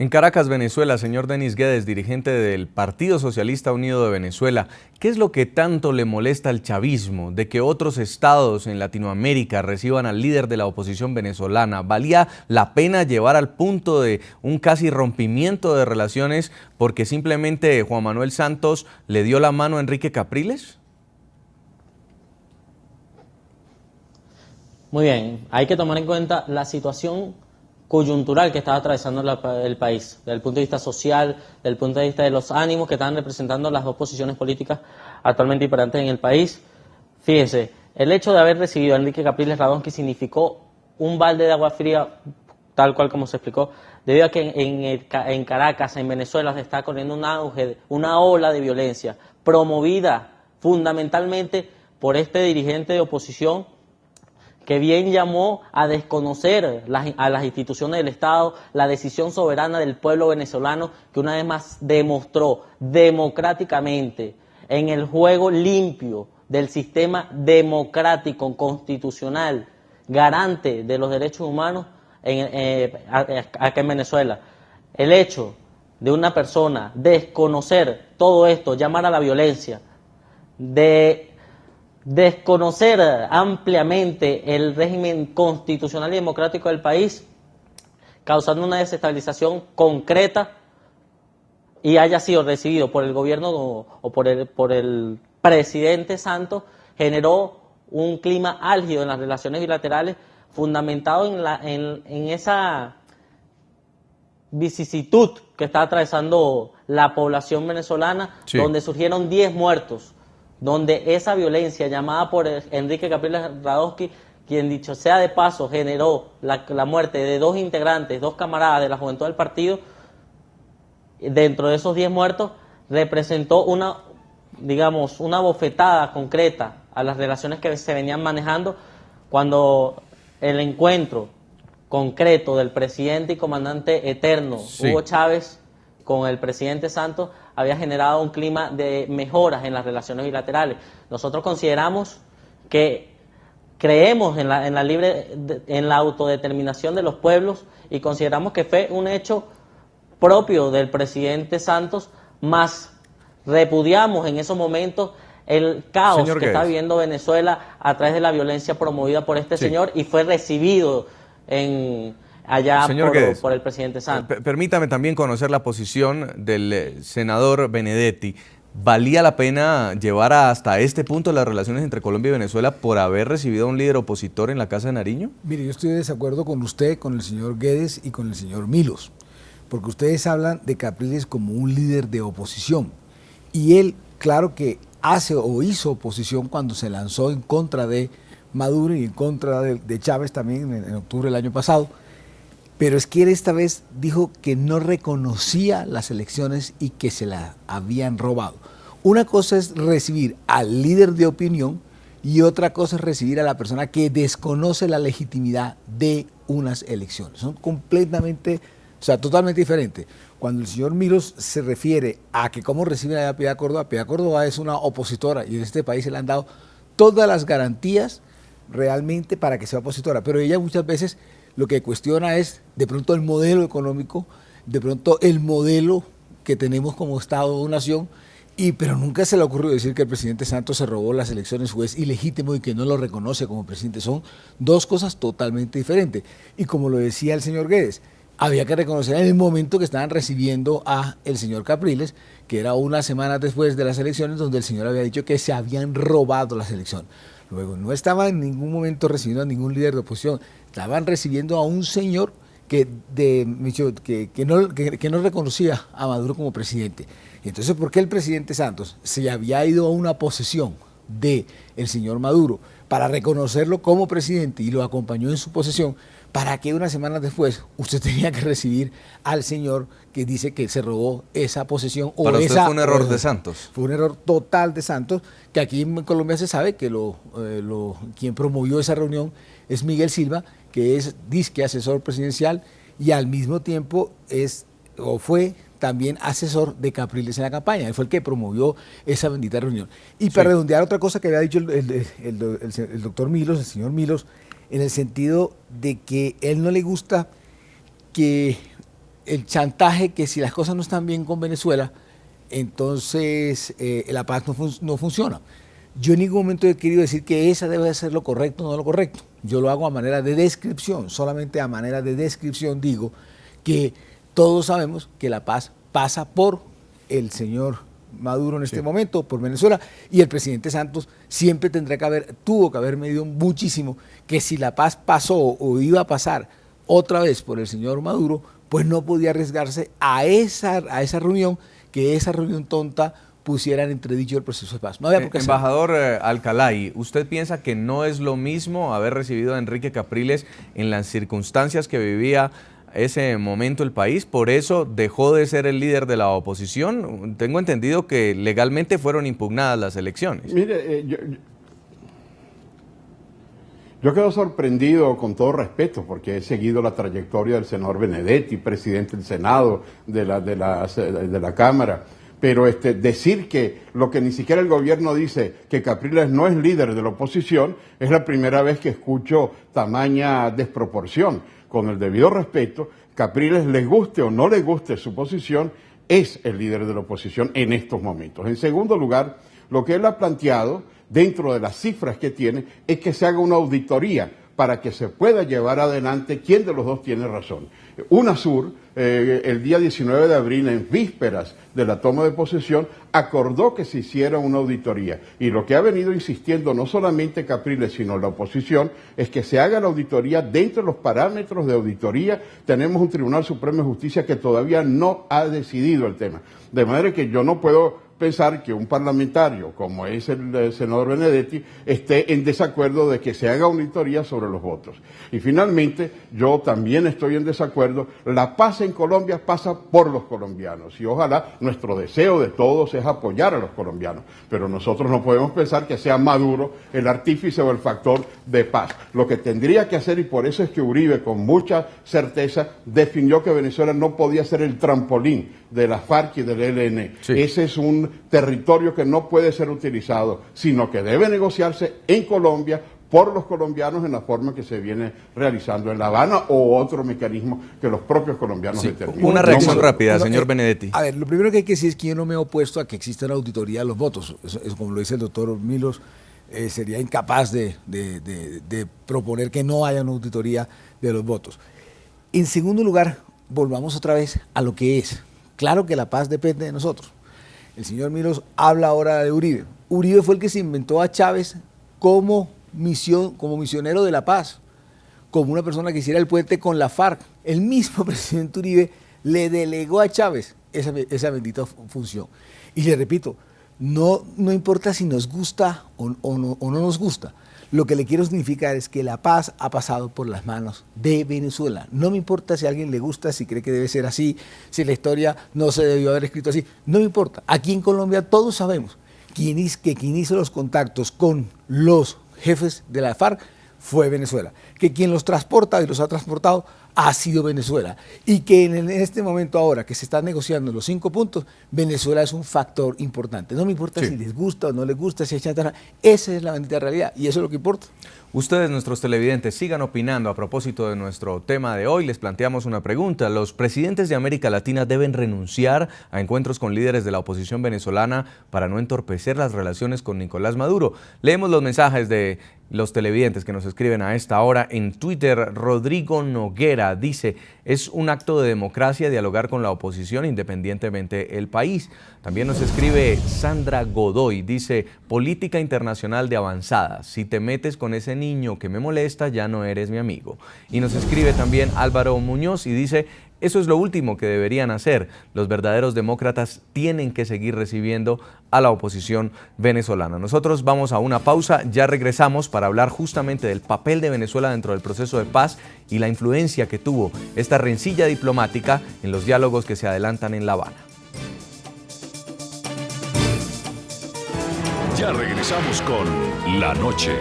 En Caracas, Venezuela, señor Denis Guedes, dirigente del Partido Socialista Unido de Venezuela, ¿qué es lo que tanto le molesta al chavismo de que otros estados en Latinoamérica reciban al líder de la oposición venezolana? ¿Valía la pena llevar al punto de un casi rompimiento de relaciones porque simplemente Juan Manuel Santos le dio la mano a Enrique Capriles? Muy bien, hay que tomar en cuenta la situación coyuntural que estaba atravesando el país, desde el punto de vista social, desde el punto de vista de los ánimos que están representando las dos posiciones políticas actualmente imperantes en el país. Fíjense, el hecho de haber recibido a Enrique Capriles Radonsky significó un balde de agua fría, tal cual como se explicó, debido a que en Caracas, en Venezuela, se está corriendo un auge, una ola de violencia, promovida fundamentalmente por este dirigente de oposición, que bien llamó a desconocer a las instituciones del Estado, la decisión soberana del pueblo venezolano, que una vez más demostró democráticamente en el juego limpio del sistema democrático, constitucional, garante de los derechos humanos acá en Venezuela. El hecho de una persona desconocer todo esto, llamar a la violencia, de desconocer ampliamente el régimen constitucional y democrático del país, causando una desestabilización concreta, y haya sido recibido por el gobierno o por el presidente Santos, generó un clima álgido en las relaciones bilaterales, fundamentado en esa vicisitud que está atravesando la población venezolana, sí, donde surgieron 10 muertos, donde esa violencia llamada por Enrique Capriles Radonsky, quien dicho sea de paso generó la muerte de 2 integrantes, 2 camaradas de la juventud del partido, dentro de esos 10 muertos representó una bofetada concreta a las relaciones que se venían manejando, cuando el encuentro concreto del presidente y comandante eterno, sí, Hugo Chávez, con el presidente Santos, había generado un clima de mejoras en las relaciones bilaterales. Nosotros consideramos que creemos en la autodeterminación de los pueblos, y consideramos que fue un hecho propio del presidente Santos, más repudiamos en esos momentos el caos que está viviendo Venezuela a través de la violencia promovida por este, sí, señor, y fue recibido allá por el presidente Santos. Permítame también conocer la posición del senador Benedetti. ¿Valía la pena llevar hasta este punto las relaciones entre Colombia y Venezuela por haber recibido a un líder opositor en la Casa de Nariño? Mire, yo estoy de desacuerdo con usted, con el señor Guedes y con el señor Milos, porque ustedes hablan de Capriles como un líder de oposición, y él, claro que hace o hizo oposición cuando se lanzó en contra de Maduro y en contra de Chávez también en octubre del año pasado, pero es que él esta vez dijo que no reconocía las elecciones y que se las habían robado. Una cosa es recibir al líder de opinión y otra cosa es recibir a la persona que desconoce la legitimidad de unas elecciones. Son completamente, o sea, totalmente diferentes. Cuando el señor Milos se refiere a que cómo reciben a Piedad Córdoba es una opositora, y en este país se le han dado todas las garantías realmente para que sea opositora, pero ella muchas veces lo que cuestiona es de pronto el modelo económico, de pronto el modelo que tenemos como Estado o nación, pero nunca se le ocurrió decir que el presidente Santos se robó las elecciones, o es ilegítimo y que no lo reconoce como presidente. Son dos cosas totalmente diferentes. Y como lo decía el señor Guedes, había que reconocer en el momento que estaban recibiendo a el señor Capriles, que era unas semanas después de las elecciones, donde el señor había dicho que se habían robado las elecciones. Luego, no estaba en ningún momento recibiendo a ningún líder de oposición, estaban recibiendo a un señor que no reconocía a Maduro como presidente. Entonces, ¿por qué el presidente Santos se había ido a una posesión del señor Maduro para reconocerlo como presidente y lo acompañó en su posesión? ¿Para qué unas semanas después usted tenía que recibir al señor que dice que se robó esa posesión? Para usted fue un error de Santos. Fue un error total de Santos, que aquí en Colombia se sabe que quien promovió esa reunión es Miguel Silva, que es disque asesor presidencial y al mismo tiempo fue también asesor de Capriles en la campaña. Él fue el que promovió esa bendita reunión. Y sí, para redondear otra cosa que había dicho el doctor Milos, el señor Milos, en el sentido de que él no le gusta que el chantaje que si las cosas no están bien con Venezuela, entonces la paz no funciona. Yo en ningún momento he querido decir que esa debe ser lo correcto o no lo correcto. Yo lo hago a manera de descripción, solamente a manera de descripción digo que todos sabemos que la paz pasa por el señor Maduro en este momento, por Venezuela, y el presidente Santos siempre tuvo que haber medido muchísimo que si la paz pasó o iba a pasar otra vez por el señor Maduro, pues no podía arriesgarse a esa reunión, que esa reunión tonta pusiera en entredicho el proceso de paz. No había por qué hacerlo. Embajador Alcalay, ¿usted piensa que no es lo mismo haber recibido a Enrique Capriles en las circunstancias que vivía ese momento el país? ¿Por eso dejó de ser el líder de la oposición? Tengo entendido que legalmente fueron impugnadas las elecciones. Mire, yo quedo sorprendido, con todo respeto, porque he seguido la trayectoria del senador Benedetti, presidente del Senado, de la Cámara, pero decir que lo que ni siquiera el gobierno dice, que Capriles no es líder de la oposición, es la primera vez que escucho tamaña desproporción. Con el debido respeto, Capriles, le guste o no le guste su posición, es el líder de la oposición en estos momentos. En segundo lugar, lo que él ha planteado, dentro de las cifras que tiene, es que se haga una auditoría para que se pueda llevar adelante quién de los dos tiene razón. UNASUR, el día 19 de abril, en vísperas de la toma de posesión, acordó que se hiciera una auditoría. Y lo que ha venido insistiendo no solamente Capriles, sino la oposición, es que se haga la auditoría dentro de los parámetros de auditoría. Tenemos un Tribunal Supremo de Justicia que todavía no ha decidido el tema. De manera que yo no puedo pensar que un parlamentario, como es el senador Benedetti, esté en desacuerdo de que se haga auditoría sobre los votos. Y finalmente, yo también estoy en desacuerdo. La paz en Colombia pasa por los colombianos y ojalá nuestro deseo de todos es apoyar a los colombianos, pero nosotros no podemos pensar que sea Maduro el artífice o el factor de paz. Lo que tendría que hacer, y por eso es que Uribe con mucha certeza definió que Venezuela no podía ser el trampolín de la FARC y del ELN. Sí. Ese es un territorio que no puede ser utilizado, sino que debe negociarse en Colombia por los colombianos en la forma que se viene realizando en La Habana o otro mecanismo que los propios colombianos determinan. Una reacción rápida, señor Benedetti. A ver, lo primero que hay que decir es que yo no me he opuesto a que exista una auditoría de los votos. Eso, como lo dice el doctor Milos, sería incapaz de proponer que no haya una auditoría de los votos. En segundo lugar, volvamos otra vez a lo que es. Claro que la paz depende de nosotros. El señor Milos habla ahora de Uribe. Uribe fue el que se inventó a Chávez como misionero de la paz, como una persona que hiciera el puente con la FARC. El mismo presidente Uribe le delegó a Chávez esa bendita función. Y le repito, no importa si nos gusta o no nos gusta. Lo que le quiero significar es que la paz ha pasado por las manos de Venezuela. No me importa si a alguien le gusta, si cree que debe ser así, si la historia no se debió haber escrito así. No me importa. Aquí en Colombia todos sabemos que quien hizo los contactos con los jefes de la FARC fue Venezuela, que quien los transporta y los ha transportado ha sido Venezuela, y que en este momento ahora que se están negociando los 5 puntos, Venezuela es un factor importante. No me importa si les gusta o no les gusta, si hay chantaje, esa es la bendita realidad y eso es lo que importa. Ustedes, nuestros televidentes, sigan opinando a propósito de nuestro tema de hoy. Les planteamos una pregunta. ¿Los presidentes de América Latina deben renunciar a encuentros con líderes de la oposición venezolana para no entorpecer las relaciones con Nicolás Maduro? Leemos los mensajes de los televidentes que nos escriben a esta hora. En Twitter, Rodrigo Noguera dice: es un acto de democracia dialogar con la oposición independientemente del país. También nos escribe Sandra Godoy, dice: política internacional de avanzada. Si te metes con ese niño que me molesta, ya no eres mi amigo. Y nos escribe también Álvaro Muñoz y dice: eso es lo último que deberían hacer. Los verdaderos demócratas tienen que seguir recibiendo a la oposición venezolana. Nosotros vamos a una pausa, ya regresamos para hablar justamente del papel de Venezuela dentro del proceso de paz y la influencia que tuvo esta rencilla diplomática en los diálogos que se adelantan en La Habana. Ya regresamos con La Noche.